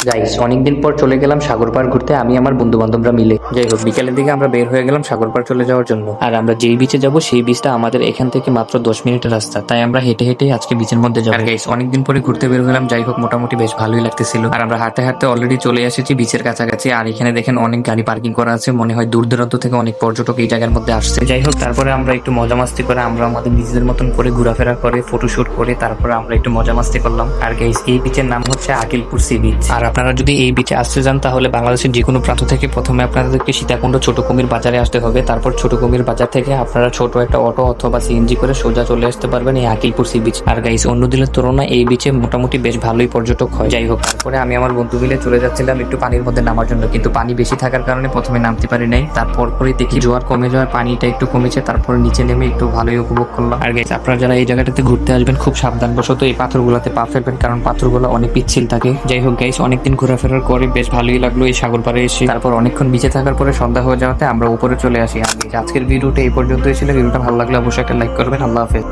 Guys অনেকদিন পর চলে গেলাম সাগর পাড় ঘুরতে, আমি আমার বন্ধু বান্ধবরা মিলে। যাই হোক, বিকালের দিকে আমরা বের হয়ে গেলাম সাগর পাড় চলে যাওয়ার জন্য। আর আমরা যেই বিচে যাব সেই বিচটা আমাদের এখান থেকে মাত্র 10 মিনিটের রাস্তা, তাই আমরা হেঁটে হেঁটে আজকে বিচের মধ্যে যাবো। আর গাইস অনেকদিন পরে ঘুরতে বের হলাম, যাই হোক মোটামুটি বেশ ভালোই লাগতেছিল। আর আমরা হাঁটতে হাঁটতে অলরেডি চলে এসেছি বিচের কাছাকাছি। আর এখানে দেখেন অনেক গাড়ি পার্কিং করা আছে, মনে হয় দূর দূরান্ত থেকে অনেক পর্যটক এই জায়গার মধ্যে আসছে। যাই হোক, তারপরে আমরা একটু মজা মাস্তি করে আমরা আমাদের নিজেদের মতন করে ঘোরাফেরা করে ফটোশুট করে তারপরে আমরা একটু মজা মাস্তি করলাম। আর গাইস এই বিচের নাম হচ্ছে আকিলপুর সি বিচ। আর আপনারা যদি এই বিচে আসতে যান তাহলে বাংলাদেশের যে কোনো প্রান্ত থেকে প্রথমে আপনাদেরকে সীতাকুণ্ড ছোট কুমির বাজারে আসতে হবে। তারপর ছোট কুমির বাজার থেকে আপনারা ছোট একটা অটো অথবা সিএনজি করে সোজা চলে আসতে পারবেন এই আকিলপুর সি বিচ। আর গাইস অন্য দিনের তুলনায় এই বিচে মোটামুটি বেশ ভালোই পর্যটক হয়। যাই হোক, তারপরে আমি আমার বন্ধু মিলে চলে যাচ্ছিলাম একটু পানির মধ্যে নামার জন্য, কিন্তু পানি বেশি থাকার কারণে প্রথমে নামতে পারি নাই। তারপর পরেই দেখি জোয়ার কমে যাওয়ার পানিটা একটু কমেছে, তারপর নিচে নেমে একটু ভালোই উপভোগ করলাম। আর গাইস আপনারা যারা এই জায়গাটাতে ঘুরতে আসবেন খুব সাবধানবশত এই পাথরগুলোতে পা ফেলবেন, কারণ পাথরগুলো অনেক পিচ্ছিল থাকে। যাই হোক গাইস, অনেকদিন ঘোরাফেরার পরে বেশ ভালোই লাগলো এই সাগর পাড়ে এসে। তারপর অনেকক্ষণ বিচে থাকার পরে সন্ধ্যা হয়ে যাওয়াতে আমরা উপরে চলে আসি। আর আজকের ভিডিওটা এই পর্যন্তই ছিল। ভিডিওটা ভালো লাগলে অবশ্যই একটা লাইক করবেন। আল্লাহ হাফেজ।